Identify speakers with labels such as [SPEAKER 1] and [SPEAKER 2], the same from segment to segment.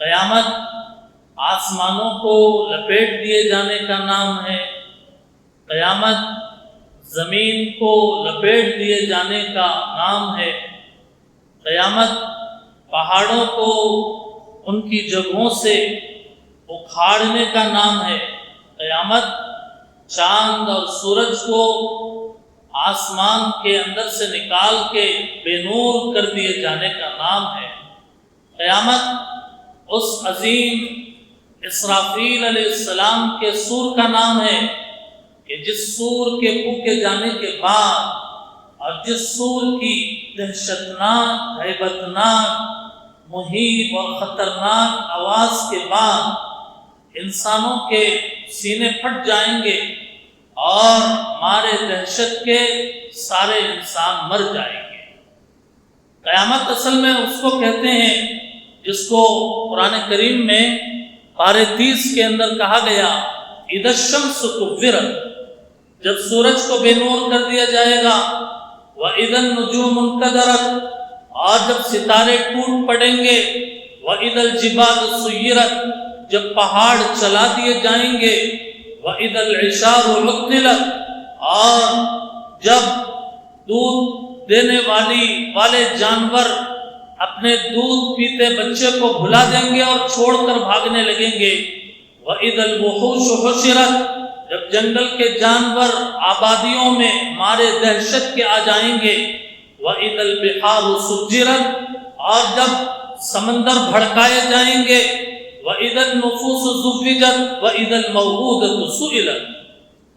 [SPEAKER 1] قیامت آسمانوں کو لپیٹ دیے جانے کا نام ہے، قیامت زمین کو لپیٹ دیے جانے کا نام ہے، قیامت پہاڑوں کو ان کی جگہوں سے اکھاڑنے کا نام ہے، قیامت چاند اور سورج کو آسمان کے اندر سے نکال کے بے نور کر دیے جانے کا نام ہے، قیامت اس عظیم اسرافیل علیہ السلام کے سور کا نام ہے کہ جس سور کے پھونکے جانے کے بعد اور جس سور کی دہشتناک، ہیبتناک، مہیب اور خطرناک آواز کے بعد انسانوں کے سینے پھٹ جائیں گے اور مارے دہشت کے سارے انسان مر جائیں گے۔ قیامت اصل میں اس کو کہتے ہیں جس کو قرآن کریم میں پارے 30 کے اندر کہا گیا اذا الشمس كورت، جب سورج کو بے نور کر دیا جائے گا، وَإِذَا النُّجُومُ انْكَدَرَتْ، اور جب ستارے ٹوٹ پڑیں گے، وَإِذَا الْجِبَالُ سُيِّرَتْ، جب پہاڑ چلا دیے جائیں گے، وَإِذَا الْعِشَارُ عُطِّلَتْ، اور جب دودھ دینے والے جانور اپنے دودھ پیتے بچے کو بھلا دیں گے اور چھوڑ کر بھاگنے لگیں گے، وَإِذَا الْوُحُوشُ حُشِرَتْ، جب جنگل کے جانور آبادیوں میں مارے دہشت کے آ جائیں گے، وَإِذَا الْبِحَارُ سُجِّرَتْ، اور جب سمندر بھڑکائے جائیں گے، وَإِذَا النُّفُوسُ زُوِّجَتْ وَإِذَا الْمَوْءُودَةُ سُئِلَتْ۔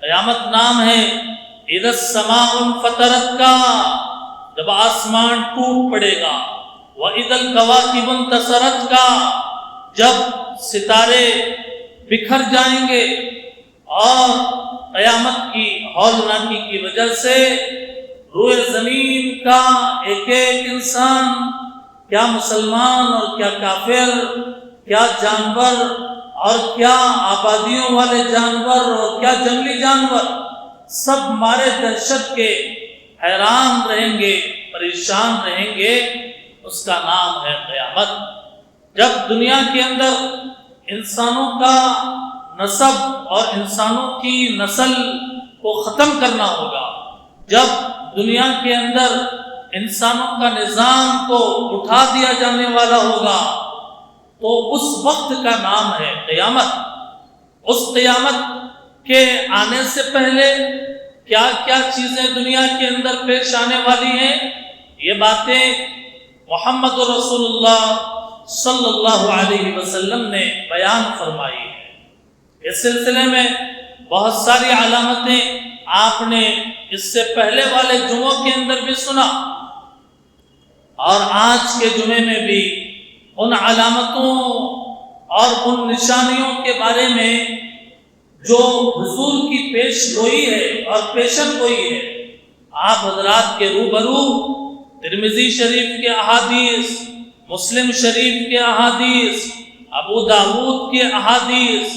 [SPEAKER 1] قیامت نام ہے اذا السماء انفطرت کا، جب آسمان ٹوٹ پڑے گا، وَإِذَا الْكَوَاكِبُ انتَثَرَتْ کا، جب ستارے بکھر جائیں گے اور قیامت کی ہولناکی کی وجہ سے روئے زمین کا ایک ایک انسان، کیا مسلمان اور کیا کافر، کیا جانور اور کیا آبادیوں والے جانور اور کیا جنگلی جانور، سب مارے دہشت کے حیران رہیں گے، پریشان رہیں گے۔ اس کا نام ہے قیامت۔ جب دنیا کے اندر انسانوں کا نسب اور انسانوں کی نسل کو ختم کرنا ہوگا، جب دنیا کے اندر انسانوں کا نظام کو اٹھا دیا جانے والا ہوگا، تو اس وقت کا نام ہے قیامت۔ اس قیامت کے آنے سے پہلے کیا کیا چیزیں دنیا کے اندر پیش آنے والی ہیں، یہ باتیں محمد رسول اللہ صلی اللہ علیہ وسلم نے بیان فرمائی ہے۔ اس سلسلے میں بہت ساری علامتیں آپ نے اس سے پہلے والے جمعوں کے اندر بھی سنا، اور آج کے جمعے میں بھی ان علامتوں اور ان نشانیوں کے بارے میں جو حضور کی پیش گوئی ہے اور پیشن گوئی ہے، آپ حضرات کے روبرو ترمذی شریف کے احادیث، مسلم شریف کے احادیث، ابو داؤد کے احادیث،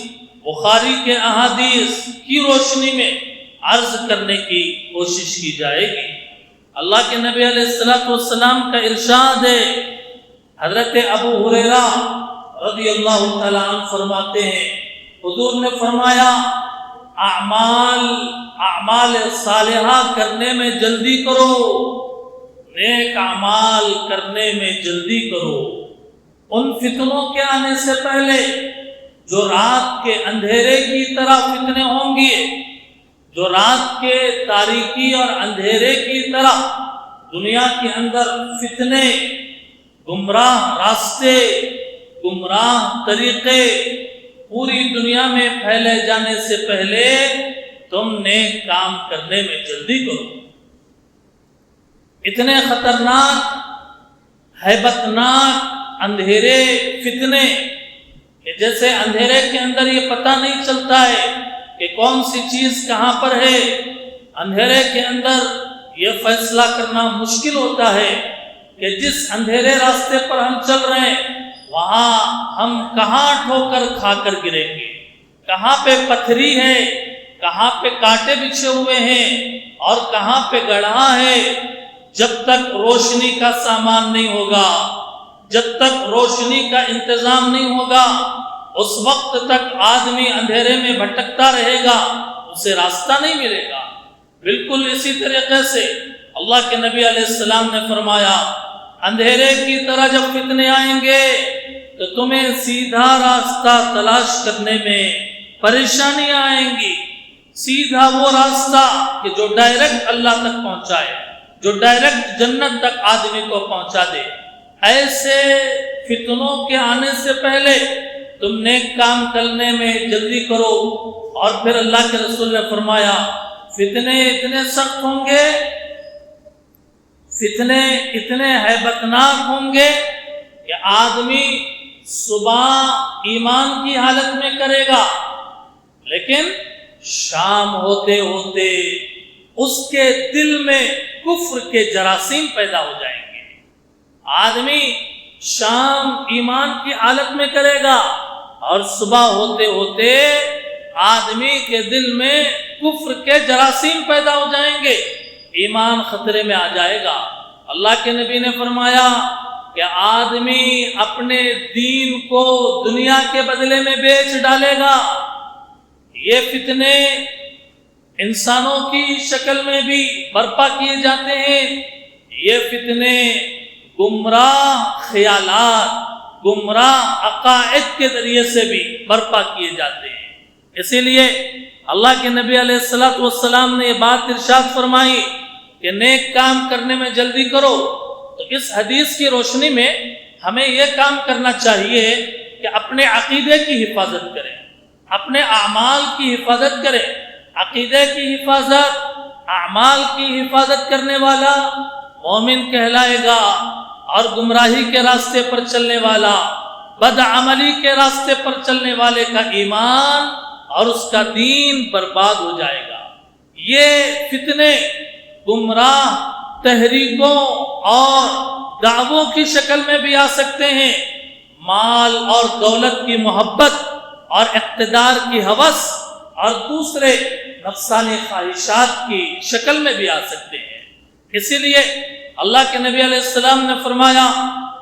[SPEAKER 1] بخاری کے احادیث کی روشنی میں عرض کرنے کی کوشش کی جائے گی۔ اللہ کے نبی علیہ السلام کا ارشاد ہے، حضرت ابو ہریرہ رضی اللہ تعالیٰ عنہ فرماتے ہیں، حضور نے فرمایا اعمال صالحہ کرنے میں جلدی کرو، نیک اعمال کرنے میں جلدی کرو، ان فتنوں کے آنے سے پہلے جو رات کے اندھیرے کی طرح فتنے ہوں گے، جو رات کے تاریکی اور اندھیرے کی طرح دنیا کے اندر فتنے، گمراہ راستے، گمراہ طریقے پوری دنیا میں پھیلے جانے سے پہلے تم نیک کام کرنے میں جلدی کرو۔ اتنے خطرناک، ہیبتناک اندھیرے فتنے کہ جیسے اندھیرے کے اندر یہ پتہ نہیں چلتا ہے کہ کون سی چیز کہاں پر ہے، اندھیرے کے اندر یہ فیصلہ کرنا مشکل ہوتا ہے کہ جس اندھیرے راستے پر ہم چل رہے ہیں وہاں ہم کہاں ٹھوکر کھا کر گریں گے، کہاں پہ پتھری ہے، کہاں پہ کانٹے بچھے ہوئے ہیں اور کہاں پہ گڑھا ہے۔ جب تک روشنی کا سامان نہیں ہوگا، جب تک روشنی کا انتظام نہیں ہوگا اس وقت تک آدمی اندھیرے میں بھٹکتا رہے گا، اسے راستہ نہیں ملے گا۔ بالکل اسی طریقے سے اللہ کے نبی علیہ السلام نے فرمایا، اندھیرے کی طرح جب فتنے آئیں گے تو تمہیں سیدھا راستہ تلاش کرنے میں پریشانیاں آئیں گی۔ سیدھا وہ راستہ کہ جو ڈائریکٹ اللہ تک پہنچائے، جو ڈائریکٹ جنت تک آدمی کو پہنچا دے، ایسے فتنوں کے آنے سے پہلے تم نیک کام کرنے میں جلدی کرو۔ اور پھر اللہ کے رسول نے فرمایا، فتنے اتنے سخت ہوں گے، فتنے اتنے ہیبتناک ہوں گے کہ آدمی صبح ایمان کی حالت میں کرے گا، لیکن شام ہوتے ہوتے اس کے دل میں کفر کے جراثیم پیدا ہو جائیں گے۔ آدمی شام ایمان کی حالت میں کرے گا اور صبح ہوتے ہوتے آدمی کے دل میں کفر کے جراثیم پیدا ہو جائیں گے، ایمان خطرے میں آ جائے گا۔ اللہ کے نبی نے فرمایا کہ آدمی اپنے دین کو دنیا کے بدلے میں بیچ ڈالے گا۔ یہ فتنے انسانوں کی شکل میں بھی برپا کیے جاتے ہیں، یہ فتنے گمراہ خیالات، گمراہ عقائد کے ذریعے سے بھی برپا کیے جاتے ہیں۔ اسی لیے اللہ کے نبی علیہ السلام نے یہ بات ارشاد فرمائی کہ نیک کام کرنے میں جلدی کرو۔ تو اس حدیث کی روشنی میں ہمیں یہ کام کرنا چاہیے کہ اپنے عقیدے کی حفاظت کریں، اپنے اعمال کی حفاظت کریں۔ عقیدے کی حفاظت، اعمال کی حفاظت کرنے والا مومن کہلائے گا، اور گمراہی کے راستے پر چلنے والا، بدعملی کے راستے پر چلنے والے کا ایمان اور اس کا دین برباد ہو جائے گا۔ یہ فتنے گمراہ تحریکوں اور دعووں کی شکل میں بھی آ سکتے ہیں، مال اور دولت کی محبت اور اقتدار کی ہوس اور دوسرے نفسانی خواہشات کی شکل میں بھی آ سکتے ہیں۔ اسی لیے اللہ کے نبی علیہ السلام نے فرمایا،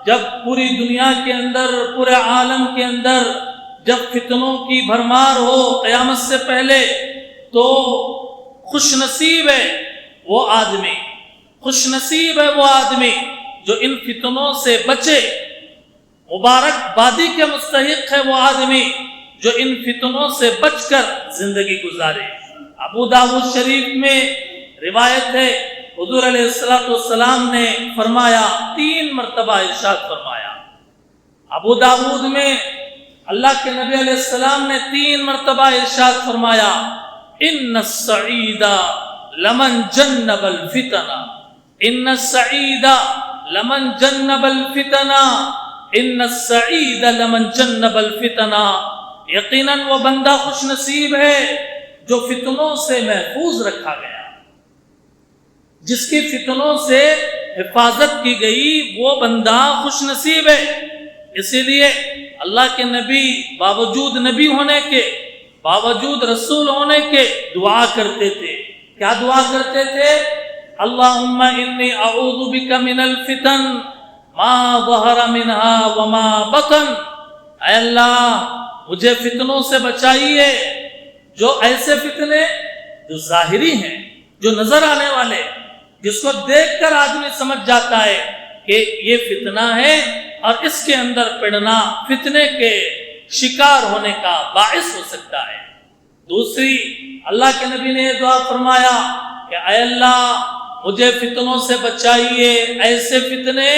[SPEAKER 1] جب پوری دنیا کے اندر، پورے عالم کے اندر جب فتنوں کی بھرمار ہو قیامت سے پہلے، تو خوش نصیب ہے وہ آدمی، خوش نصیب ہے وہ آدمی جو ان فتنوں سے بچے، مبارک بادی کے مستحق ہے وہ آدمی جو ان فتنوں سے بچ کر زندگی گزارے۔ ابو داؤد شریف میں روایت ہے، حضور علیہ السلام نے فرمایا، 3 مرتبہ ارشاد فرمایا۔ ابو داؤد میں اللہ کے نبی علیہ السلام نے 3 مرتبہ ارشاد فرمایا، ان السعید لمن جنب الفتن، ان السعید لمن جنب الفتن، ان السعید لمن جنب الفتن۔ یقیناً وہ بندہ خوش نصیب ہے جو فتنوں سے محفوظ رکھا گیا، جس کی فتنوں سے حفاظت کی گئی، وہ بندہ خوش نصیب ہے۔ اسی لیے اللہ کے نبی باوجود نبی ہونے کے، باوجود رسول ہونے کے دعا کرتے تھے۔ کیا دعا کرتے تھے؟ اللہم انی اعوذ بک من الفتن ما ظہر منها وما بطن۔ اے اللہ مجھے فتنوں سے بچائیے، جو ایسے فتنے جو ظاہری ہیں، جو نظر آنے والے، جس کو دیکھ کر آدمی سمجھ جاتا ہے کہ یہ فتنہ ہے اور اس کے اندر پڑنا فتنے کے شکار ہونے کا باعث ہو سکتا ہے۔ دوسری، اللہ کے نبی نے یہ دعا فرمایا کہ اے اللہ مجھے فتنوں سے بچائیے، ایسے فتنے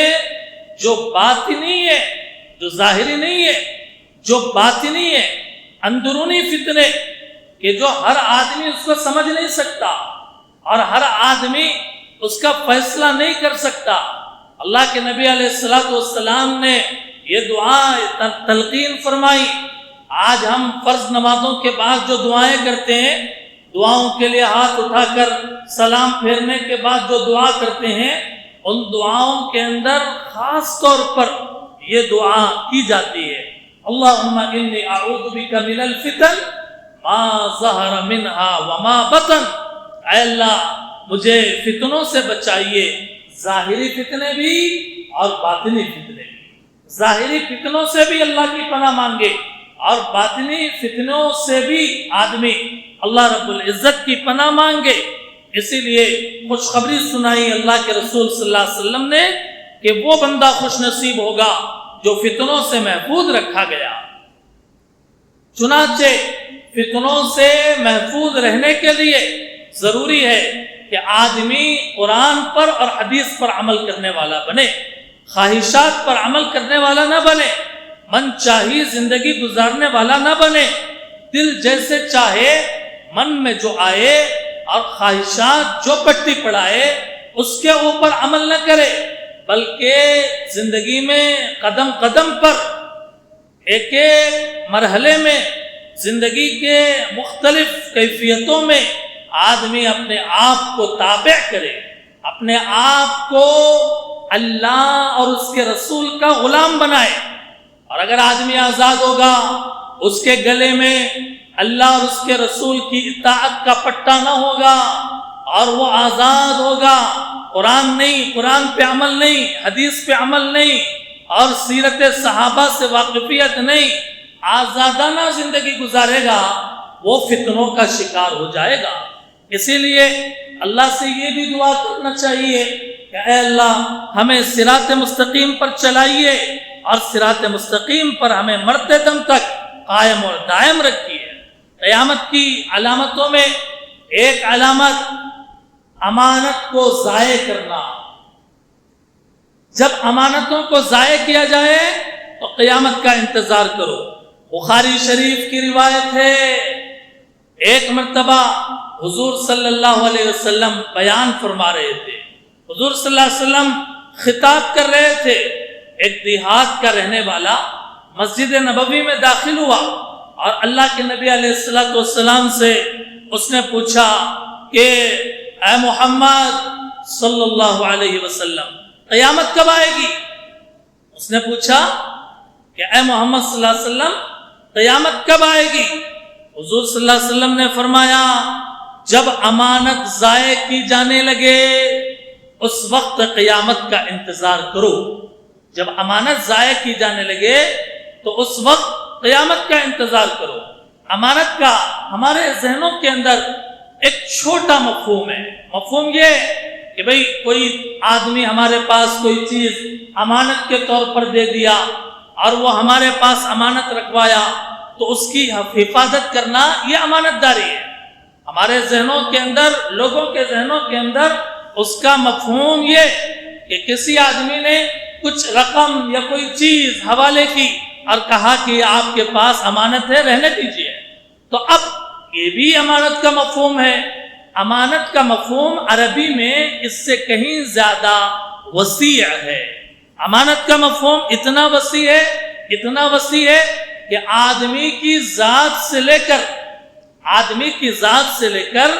[SPEAKER 1] جو باطنی ہے، جو ظاہری نہیں ہے، جو باطنی ہے، اندرونی فتنے کہ جو ہر آدمی اس کو سمجھ نہیں سکتا اور ہر آدمی اس کا فیصلہ نہیں کر سکتا۔ اللہ کے نبی علیہ السلام نے یہ دعا تلقین فرمائی۔ آج ہم فرض نمازوں کے بعد جو دعائیں کرتے ہیں، دعاؤں کے لیے ہاتھ اٹھا کر سلام پھیرنے کے بعد جو دعا کرتے ہیں، ان دعاؤں کے اندر خاص طور پر یہ دعا کی جاتی ہے، اللہم انی اعوذ بک من الفتن ما ظہر منها وما بطن۔ اے اللہ مجھے فتنوں سے بچائیے، ظاہری فتنے بھی اور باطنی فتنے بھی۔ ظاہری فتنوں سے بھی اللہ کی پناہ مانگے اور باطنی فتنوں سے بھی آدمی اللہ رب العزت کی پناہ مانگے۔ اسی لیے خوشخبری سنائی اللہ کے رسول صلی اللہ علیہ وسلم نے کہ وہ بندہ خوش نصیب ہوگا جو فتنوں سے محفوظ رکھا گیا۔ چنانچہ فتنوں سے محفوظ رہنے کے لیے ضروری ہے کہ آدمی قرآن پر اور حدیث پر عمل کرنے والا بنے، خواہشات پر عمل کرنے والا نہ بنے، من چاہی زندگی گزارنے والا نہ بنے، دل جیسے چاہے من میں جو آئے اور خواہشات جو پٹی پڑائے اس کے اوپر عمل نہ کرے، بلکہ زندگی میں قدم قدم پر ایک ایک مرحلے میں زندگی کے مختلف کیفیتوں میں آدمی اپنے آپ کو تابع کرے، اپنے آپ کو اللہ اور اس کے رسول کا غلام بنائے۔ اور اگر آدمی آزاد ہوگا، اس کے گلے میں اللہ اور اس کے رسول کی اطاعت کا پٹا نہ ہوگا اور وہ آزاد ہوگا، قرآن نہیں، قرآن پہ عمل نہیں، حدیث پہ عمل نہیں اور سیرت صحابہ سے واقفیت نہیں، آزادانہ زندگی گزارے گا، وہ فتنوں کا شکار ہو جائے گا۔ اسی لیے اللہ سے یہ بھی دعا کرنا چاہیے کہ اے اللہ ہمیں صراط مستقیم پر چلائیے اور صراط مستقیم پر ہمیں مرتے دم تک قائم اور دائم رکھیے۔ قیامت کی علامتوں میں ایک علامت امانت کو ضائع کرنا۔ جب امانتوں کو ضائع کیا جائے تو قیامت کا انتظار کرو۔ بخاری شریف کی روایت ہے، ایک مرتبہ حضور صلی اللہ علیہ وسلم بیان فرما رہے تھے، حضور صلی اللہ علیہ وسلم خطاب کر رہے تھے، ایک دیہات کا رہنے والا مسجد نبوی میں داخل ہوا اور اللہ کے نبی علیہ السلام سے اس نے پوچھا کہ اے محمد صلی اللہ علیہ وسلم قیامت کب آئے گی؟ اس نے پوچھا کہ اے محمد صلی اللہ علیہ وسلم قیامت کب آئے گی؟ حضور صلی اللہ علیہ وسلم نے فرمایا جب امانت ضائع کی جانے لگے اس وقت قیامت کا انتظار کرو۔ جب امانت ضائع کی جانے لگے تو اس وقت قیامت کا انتظار کرو۔ امانت کا ہمارے ذہنوں کے اندر ایک چھوٹا مفہوم ہے، مفہوم یہ کہ بھئی کوئی آدمی ہمارے پاس کوئی چیز امانت کے طور پر دے دیا اور وہ ہمارے پاس امانت رکھوایا تو اس کی حفاظت کرنا یہ امانت داری ہے۔ ہمارے ذہنوں کے اندر، لوگوں کے ذہنوں کے اندر اس کا مفہوم یہ کہ کسی آدمی نے کچھ رقم یا کوئی چیز حوالے کی اور کہا کہ یہ آپ کے پاس امانت ہے، رہنے دیجیے، تو اب یہ بھی امانت کا مفہوم ہے۔ امانت کا مفہوم عربی میں اس سے کہیں زیادہ وسیع ہے۔ امانت کا مفہوم اتنا وسیع ہے کہ آدمی کی ذات سے لے کر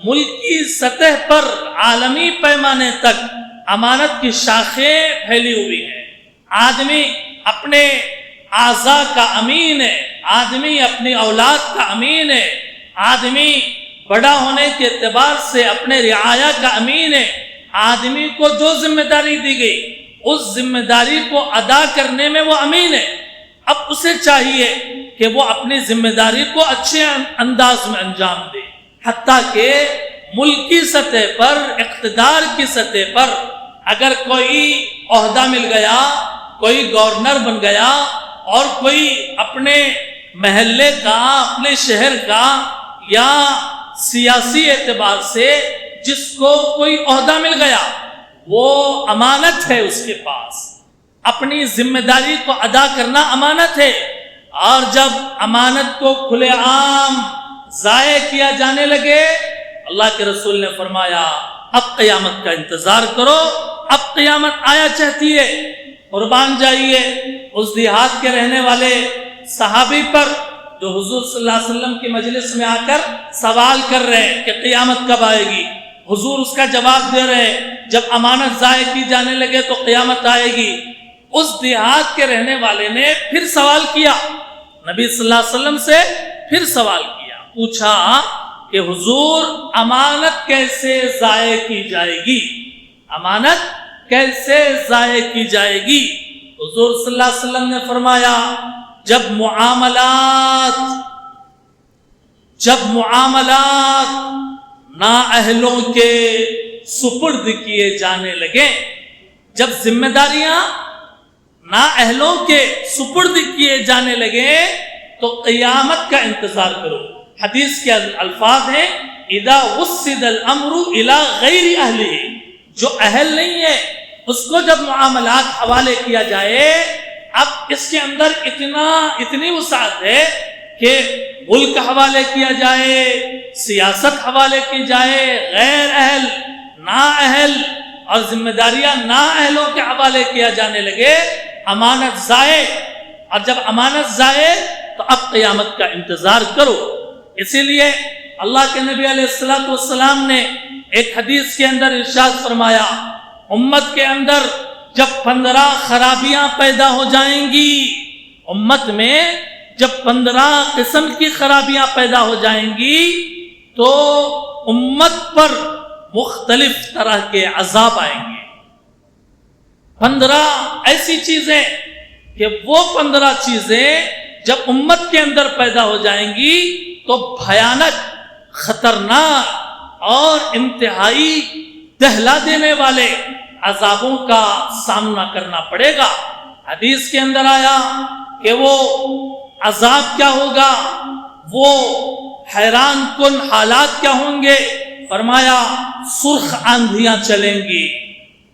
[SPEAKER 1] ملکی سطح پر عالمی پیمانے تک امانت کی شاخیں پھیلی ہوئی ہیں۔ آدمی اپنے اعضاء کا امین ہے، آدمی اپنی اولاد کا امین ہے، آدمی بڑا ہونے کے اعتبار سے اپنے رعایا کا امین ہے۔ آدمی کو جو ذمہ داری دی گئی اس ذمہ داری کو ادا کرنے میں وہ امین ہے۔ اب اسے چاہیے کہ وہ اپنی ذمہ داری کو اچھے انداز میں انجام دے، حتیٰ کہ ملکی سطح پر، اقتدار کی سطح پر اگر کوئی عہدہ مل گیا، کوئی گورنر بن گیا اور کوئی اپنے محلے کا، اپنے شہر کا یا سیاسی اعتبار سے جس کو کوئی عہدہ مل گیا، وہ امانت ہے اس کے پاس، اپنی ذمہ داری کو ادا کرنا امانت ہے۔ اور جب امانت کو کھلے عام ضائع کیا جانے لگے، اللہ کے رسول نے فرمایا اب قیامت کا انتظار کرو، اب قیامت آیا چاہتی ہے۔ قربان جائیے اس دیہات کے رہنے والے صحابی پر جو حضور صلی اللہ علیہ وسلم کی مجلس میں آ کر سوال کر رہے ہیں کہ قیامت کب آئے گی۔ حضور اس کا جواب دے رہے ہیں جب امانت ضائع کی جانے لگے تو قیامت آئے گی۔ اس دیہات کے رہنے والے نے پھر سوال کیا، نبی صلی اللہ علیہ وسلم سے پھر سوال کیا، پوچھا کہ حضور امانت کیسے ضائع کی جائے گی؟ امانت کیسے ضائع کی جائے گی؟ حضور صلی اللہ علیہ وسلم نے فرمایا جب معاملات نااہلوں کے سپرد کیے جانے لگے، جب ذمہ داریاں نااہلوں کے سپرد کیے جانے لگے تو قیامت کا انتظار کرو۔ حدیث کے الفاظ ہیں اذا وسد الامر الى غیر اہلہ، جو اہل نہیں ہے اس کو جب معاملات حوالے کیا جائے، اب اس کے اندر اتنی وسعت ہے کہ ملک حوالے کیا جائے، سیاست حوالے کی جائے، غیر اہل، نااہل اور ذمہ داریاں نااہلوں کے حوالے کیا جانے لگے، امانت ضائع، اور جب امانت ضائع تو اب قیامت کا انتظار کرو۔ اسی لیے اللہ کے نبی علیہ الصلوۃ والسلام نے ایک حدیث کے اندر ارشاد فرمایا، امت کے اندر جب 15 خرابیاں پیدا ہو جائیں گی، امت میں جب 15 قسم کی خرابیاں پیدا ہو جائیں گی تو امت پر مختلف طرح کے عذاب آئیں گے۔ 15 ایسی چیزیں کہ وہ 15 چیزیں جب امت کے اندر پیدا ہو جائیں گی تو بھیانک، خطرناک اور انتہائی دہلا دینے والے عذابوں کا سامنا کرنا پڑے گا۔ حدیث کے اندر آیا کہ وہ عذاب کیا ہوگا، وہ حیران کن حالات کیا ہوں گے، فرمایا سرخ آندھیاں چلیں گی،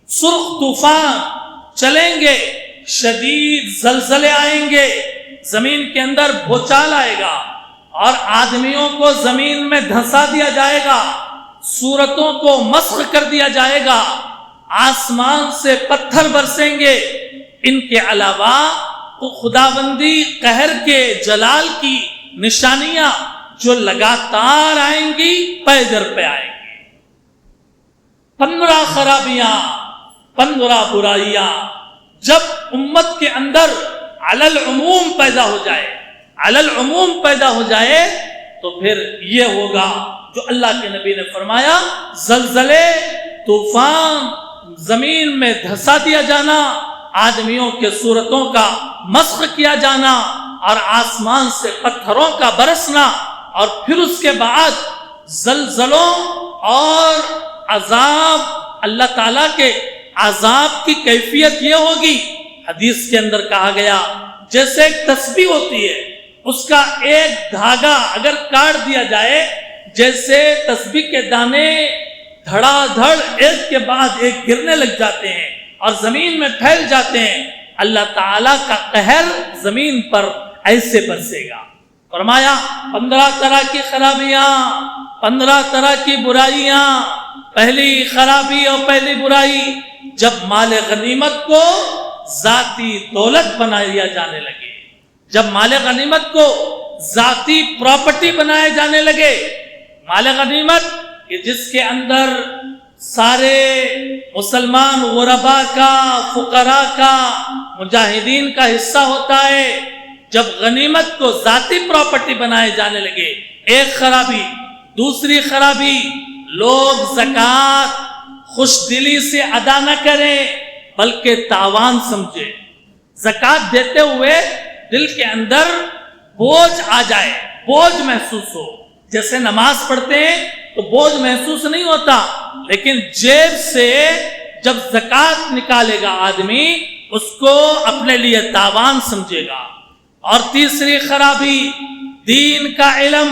[SPEAKER 1] سرخ طوفان چلیں گے، شدید زلزلے آئیں گے، زمین کے اندر بھوچال آئے گا اور آدمیوں کو زمین میں دھنسا دیا جائے گا، صورتوں کو مسخ کر دیا جائے گا، آسمان سے پتھر برسیں گے۔ ان کے علاوہ خداوندی قہر کے جلال کی نشانیاں جو لگاتار آئیں گی، پے در پہ آئیں گی۔ 15 خرابیاں، 15 برائیاں جب امت کے اندر علی العموم پیدا ہو جائے تو پھر یہ ہوگا جو اللہ کے نبی نے فرمایا، زلزلے، طوفان، زمین میں دھسا دیا جانا، آدمیوں کے صورتوں کا مسخ کیا جانا اور آسمان سے پتھروں کا برسنا، اور پھر اس کے بعد زلزلوں اور عذاب، اللہ تعالیٰ کے عذاب کی کیفیت یہ ہوگی، حدیث کے اندر کہا گیا جیسے ایک تسبیح ہوتی ہے، اس کا ایک دھاگا اگر کاٹ دیا جائے، جیسے تسبیح کے دانے دھڑا دھڑ ایک کے بعد ایک گرنے لگ جاتے ہیں اور زمین میں پھیل جاتے ہیں، اللہ تعالیٰ کا قہر زمین پر ایسے برسے گا۔ فرمایا 15 طرح کی خرابیاں، 15 طرح کی برائیاں۔ پہلی خرابی اور پہلی برائی، جب مال غنیمت کو ذاتی دولت بنایا جانے لگے، جب مال غنیمت کو ذاتی پراپرٹی بنائے جانے لگے، مال غنیمت کہ جس کے اندر سارے مسلمان غربا کا، فقراء کا، مجاہدین کا حصہ ہوتا ہے، جب غنیمت کو ذاتی پراپرٹی بنائے جانے لگے، ایک خرابی۔ دوسری خرابی، لوگ زکوٰۃ خوش دلی سے ادا نہ کریں بلکہ تاوان سمجھے، زکوٰۃ دیتے ہوئے دل کے اندر بوجھ آ جائے، بوجھ محسوس ہو، جیسے نماز پڑھتے ہیں تو بوجھ محسوس نہیں ہوتا، لیکن جیب سے جب زکوٰۃ نکالے گا آدمی اس کو اپنے لیے تاوان سمجھے گا۔ اور تیسری خرابی، دین کا علم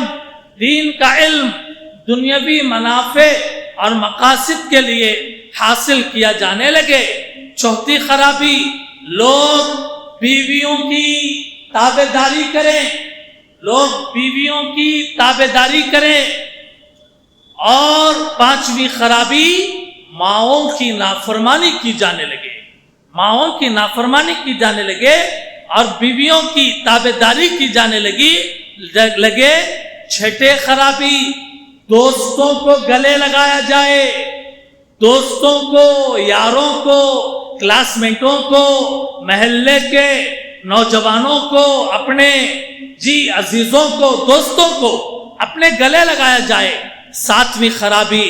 [SPEAKER 1] دنیاوی منافع اور مقاصد کے لیے حاصل کیا جانے لگے۔ چوتھی خرابی، لوگ بیویوں کی تابع داری کریں۔ اور پانچویں خرابی، ماؤں کی نافرمانی کی جانے لگے اور بیویوں کی تابع داری کی جانے لگے۔ چھٹے خرابی، دوستوں کو گلے لگایا جائے، دوستوں کو، یاروں کو، کلاس میٹوں کو، محلے کے نوجوانوں کو، اپنے عزیزوں کو، دوستوں کو اپنے گلے لگایا جائے۔ ساتویں خرابی،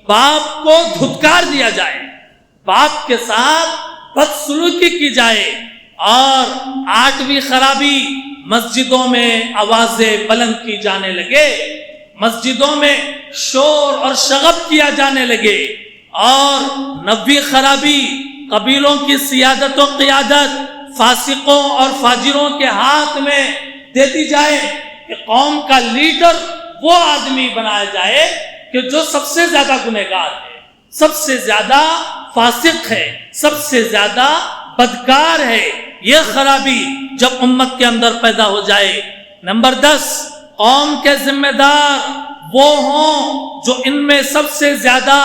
[SPEAKER 1] باپ کو دھتکار دیا جائے، باپ کے ساتھ بدسلوکی کی جائے، اور 8ویں خرابی مسجدوں میں آوازیں بلند کی جانے لگے، مسجدوں میں شور اور شغب کیا جانے لگے، اور 9ویں خرابی قبیلوں کی سیادت و قیادت فاسقوں اور فاجروں کے ہاتھ میں دے دی جائے کہ قوم کا لیڈر وہ آدمی بنایا جائے کہ جو سب سے زیادہ گنہگار ہے، سب سے زیادہ فاسق ہے، سب سے زیادہ بدکار ہے۔ یہ خرابی جب امت کے اندر پیدا ہو جائے۔ نمبر 10، قوم کے ذمہ دار وہ ہوں جو ان میں سب سے زیادہ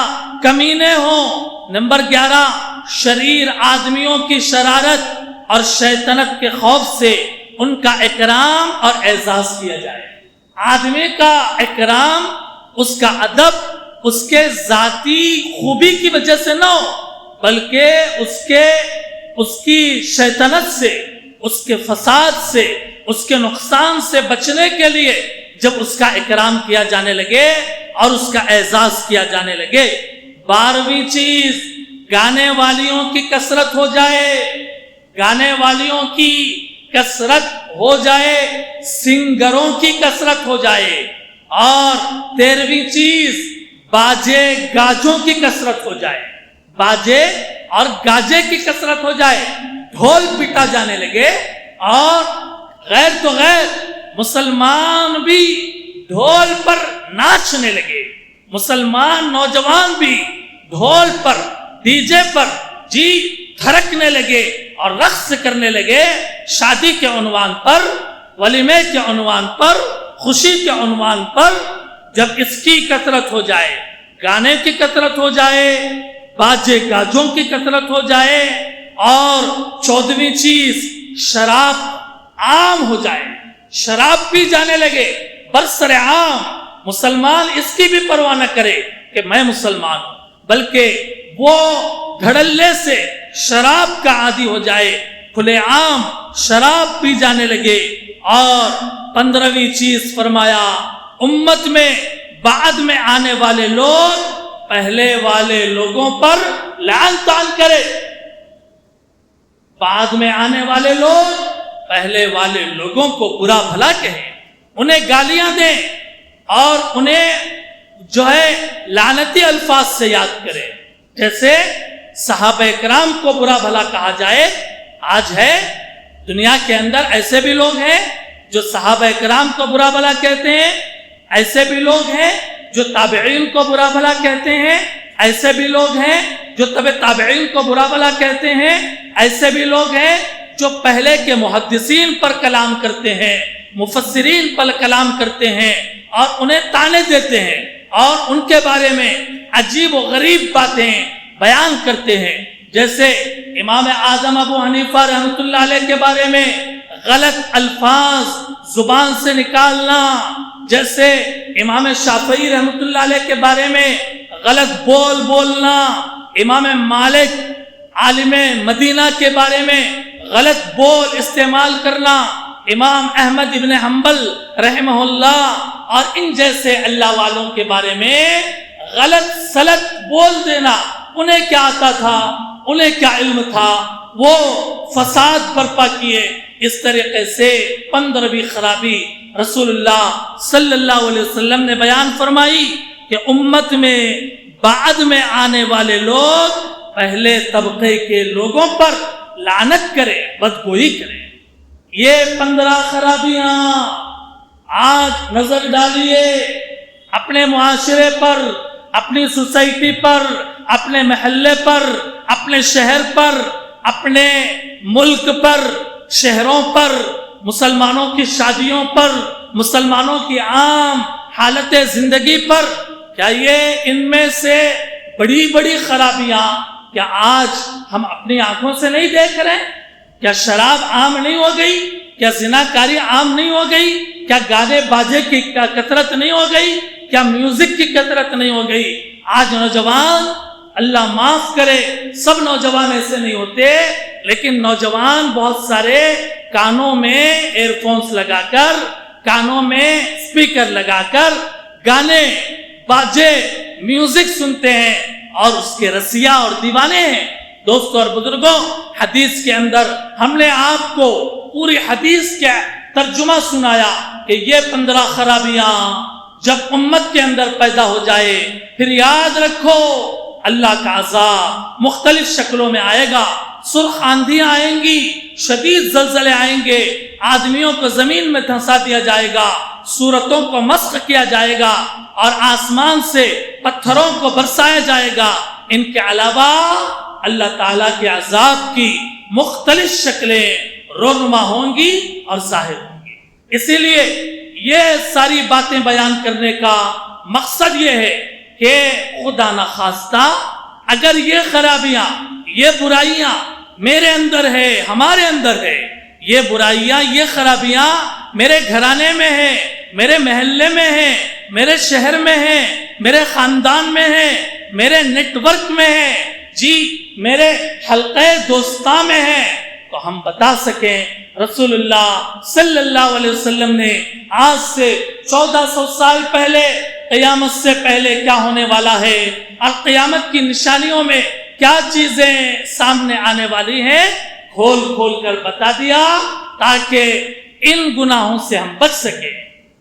[SPEAKER 1] کمینے ہوں۔ نمبر 11، شریر آدمیوں کی شرارت اور شیطنت کے خوف سے ان کا اکرام اور اعزاز کیا جائے۔ آدمی کا اکرام، اس کا ادب اس کے ذاتی خوبی کی وجہ سے نہ ہو، بلکہ اس کی شیطنت سے، اس کے فساد سے، اس کے نقصان سے بچنے کے لیے جب اس کا اکرام کیا جانے لگے اور اس کا اعزاز کیا جانے لگے۔ 12ویں چیز، گانے والیوں کی کثرت ہو جائے، گانے والیوں کی کثرت ہو جائے، سنگروں کی کثرت ہو جائے۔ اور 13ویں چیز، باجے گاجوں کی کثرت ہو جائے، باجے اور گاجے کی کثرت ہو جائے، ڈھول پیٹا جانے لگے، اور غیر تو غیر مسلمان بھی ڈھول پر ناچنے لگے، مسلمان نوجوان بھی ڈھول پر، ڈی جے پر جی تھرکنے لگے اور رقص کرنے لگے، شادی کے عنوان پر، ولیمے کے عنوان پر، خوشی کے عنوان پر۔ جب اس کی کثرت ہو جائے، گانے کی کثرت ہو جائے، باجے گاجوں کی کثرت ہو جائے، اور 14ویں چیز، شراب عام ہو جائے، شراب پی جانے لگے برسر عام، مسلمان اس کی بھی پرواہ نہ کرے کہ میں مسلمان ہوں، بلکہ وہ دھڑلے سے شراب کا عادی ہو جائے، کھلے عام شراب پی جانے لگے۔ اور 15ویں چیز فرمایا، امت میں بعد میں آنے والے لوگ پہلے والے لوگوں پر لعن طعن کرے، بعد میں آنے والے لوگ پہلے والے لوگوں کو برا بھلا کہیں، انہیں گالیاں دیں، اور انہیں جو ہے لعنتی الفاظ سے یاد کرے، جیسے صحابہ کرام کو برا بھلا کہا جائے۔ آج ہے دنیا کے اندر ایسے بھی لوگ ہیں جو صحابہ کرام کو برا بھلا کہتے ہیں، ایسے بھی لوگ ہیں جو تابعین کو برا بھلا کہتے ہیں، ایسے بھی لوگ ہیں جو تبع تابعین کو برا بھلا کہتے ہیں، ایسے بھی لوگ ہیں جو پہلے کے محدثین پر کلام کرتے ہیں، مفسرین پر کلام کرتے ہیں، اور انہیں طعنے دیتے ہیں، اور ان کے بارے میں عجیب و غریب باتیں بیان کرتے ہیں۔ جیسے امام اعظم ابو حنیفہ رحمۃ اللہ علیہ کے بارے میں غلط الفاظ زبان سے نکالنا، جیسے امام شافعی رحمۃ اللہ علیہ کے بارے میں غلط بولنا، امام مالک عالم مدینہ کے بارے میں غلط بول استعمال کرنا، امام احمد ابن حنبل رحمہ اللہ اور ان جیسے اللہ والوں کے بارے میں غلط سلط بول دینا۔ انہیں کیا آتا تھا، انہیں کیا علم تھا، وہ فساد برپا کیے۔ اس طریقے سے 15ویں خرابی رسول اللہ صلی اللہ علیہ وسلم نے بیان فرمائی کہ امت میں بعد میں آنے والے لوگ پہلے طبقے کے لوگوں پر لعنت کرے، بدگوئی کرے۔ یہ 15 خرابیاں آج نظر ڈالیے اپنے معاشرے پر، اپنی سوسائٹی پر، اپنے محلے پر، اپنے شہر پر، اپنے ملک پر، شہروں پر، مسلمانوں کی شادیوں پر، مسلمانوں کی عام حالت زندگی پر۔ کیا یہ ان میں سے بڑی بڑی خرابیاں کیا آج ہم اپنی آنکھوں سے نہیں دیکھ رہے؟ کیا شراب عام نہیں ہو گئی؟ کیا زناکاری عام نہیں ہو گئی؟ کیا گانے باجے کی کثرت نہیں ہو گئی؟ کیا میوزک کی کثرت نہیں ہو گئی؟ آج نوجوان، اللہ معاف کرے سب نوجوان ایسے نہیں ہوتے، لیکن نوجوان بہت سارے کانوں میں ایئر فونز لگا کر، کانوں میں اسپیکر لگا کر گانے باجے میوزک سنتے ہیں اور اس کے رسیا اور دیوانے ہیں۔ دوستوں اور بزرگوں، حدیث کے اندر ہم نے آپ کو پوری حدیث کا ترجمہ سنایا کہ یہ 15 خرابیاں جب امت کے اندر پیدا ہو جائے، پھر یاد رکھو اللہ کا عذاب مختلف شکلوں میں آئے گا۔ سرخ آندھیاں آئیں گی، شدید زلزلے آئیں گے، آدمیوں کو زمین میں دھنسا دیا جائے گا، صورتوں کو مسخ کیا جائے گا، اور آسمان سے پتھروں کو برسایا جائے گا۔ ان کے علاوہ اللہ تعالیٰ کے عذاب کی مختلف شکلیں رونما ہوں گی اور ظاہر ہوں گی۔ اسی لیے یہ ساری باتیں بیان کرنے کا مقصد یہ ہے کہ خدا نخواستہ اگر یہ خرابیاں، یہ برائیاں میرے اندر ہے، ہمارے اندر ہے، یہ برائیاں، یہ خرابیاں میرے گھرانے میں ہیں، میرے محلے میں ہیں، میرے شہر میں ہیں، میرے خاندان میں ہیں، میرے نیٹ ورک میں ہیں، جی میرے حلقے دوستاں میں ہیں، تو ہم بتا سکیں رسول اللہ صلی اللہ علیہ وسلم نے آج سے 1400 سال پہلے قیامت سے پہلے کیا ہونے والا ہے اور قیامت کی نشانیوں میں کیا چیزیں سامنے آنے والی ہیں کھول کھول کر بتا دیا، تاکہ ان گناہوں سے ہم بچ سکیں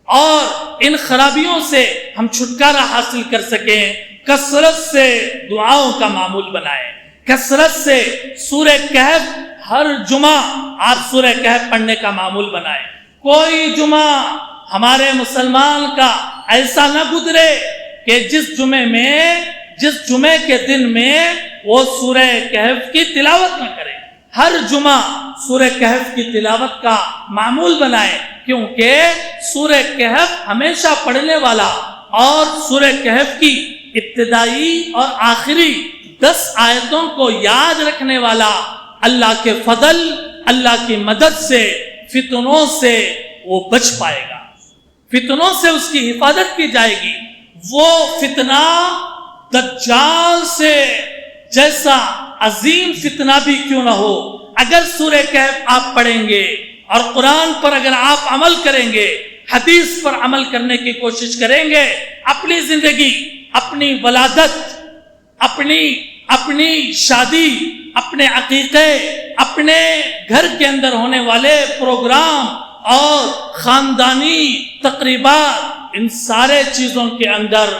[SPEAKER 1] اور ان خرابیوں سے ہم چھٹکارا حاصل کر سکیں۔ کثرت سے دعاؤں کا معمول بنائیں، کثرت سے سورہ کہف ہر جمعہ آپ سورہ کہف پڑھنے کا معمول بنائیں۔ کوئی جمعہ ہمارے مسلمان کا ایسا نہ گزرے کہ جس جمعے کے دن میں وہ سورہ کہف کی تلاوت نہ کرے۔ ہر جمعہ سورہ کہف کی تلاوت کا معمول بنائیں، کیونکہ سورہ کہف ہمیشہ پڑھنے والا اور سورہ کہف کی ابتدائی اور آخری 10 آیتوں کو یاد رکھنے والا اللہ کے فضل، اللہ کی مدد سے فتنوں سے وہ بچ پائے گا، فتنوں سے اس کی حفاظت کی جائے گی۔ وہ فتنہ دجال سے جیسا عظیم فتنہ بھی کیوں نہ ہو، اگر سورہ کہف آپ پڑھیں گے اور قرآن پر اگر آپ عمل کریں گے، حدیث پر عمل کرنے کی کوشش کریں گے، اپنی زندگی، اپنی ولادت، اپنی شادی، اپنے عقیقے، اپنے گھر کے اندر ہونے والے پروگرام اور خاندانی تقریبات، ان سارے چیزوں کے اندر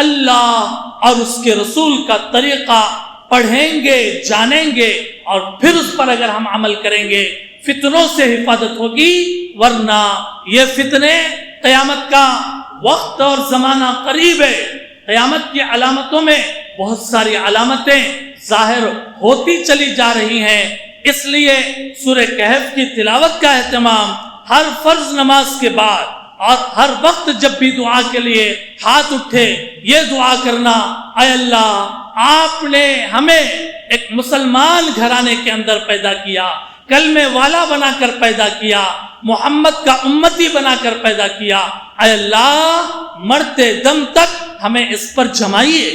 [SPEAKER 1] اللہ اور اس کے رسول کا طریقہ پڑھیں گے، جانیں گے، اور پھر اس پر اگر ہم عمل کریں گے، فتنوں سے حفاظت ہوگی۔ ورنہ یہ فتنے، قیامت کا وقت اور زمانہ قریب ہے، قیامت کی علامتوں میں بہت ساری علامتیں ظاہر ہوتی چلی جا رہی ہیں۔ اس لیے سورہ کہف کی تلاوت کا اہتمام ہر فرض نماز کے بعد اور ہر وقت جب بھی دعا کے لیے ہاتھ اٹھے، یہ دعا کرنا، اے اللہ آپ نے ہمیں ایک مسلمان گھرانے کے اندر پیدا کیا، کلمے والا بنا کر پیدا کیا، محمد کا امتی بنا کر پیدا کیا، اے اللہ مرتے دم تک ہمیں اس پر جمائیے،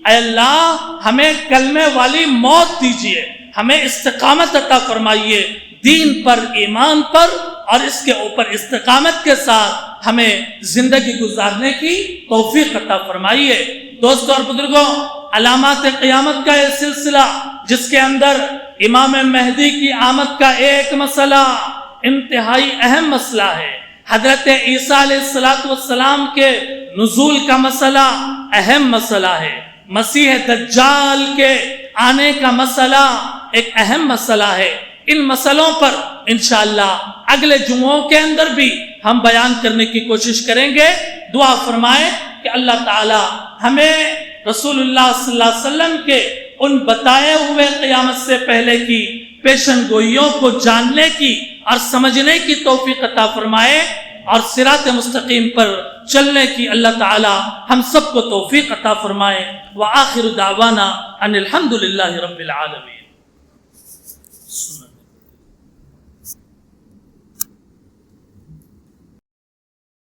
[SPEAKER 1] اے اللہ ہمیں کلمے والی موت دیجیے، ہمیں استقامت عطا فرمائیے، دین پر، ایمان پر اور اس کے اوپر استقامت کے ساتھ ہمیں زندگی گزارنے کی توفیق عطا فرمائیے۔ دوستوں اور بزرگوں، علامات قیامت کا یہ سلسلہ جس کے اندر امام مہدی کی آمد کا ایک مسئلہ انتہائی اہم مسئلہ ہے، حضرت عیسیٰ علیہ السلام کے نزول کا مسئلہ اہم مسئلہ ہے، مسیح دجال کے آنے کا مسئلہ ایک اہم مسئلہ ہے۔ ان مسئلوں پر انشاءاللہ اگلے جمعوں کے اندر بھی ہم بیان کرنے کی کوشش کریں گے۔ دعا فرمائیں کہ اللہ تعالی ہمیں رسول اللہ صلی اللہ علیہ وسلم کے ان بتائے ہوئے قیامت سے پہلے کی پیشن گوئیوں کو جاننے کی اور سمجھنے کی توفیق عطا فرمائے، اور صراط مستقیم پر چلنے کی اللہ تعالی ہم سب کو توفیق عطا فرمائے۔ وآخر دعوانا ان الحمد للہ رب العالمین۔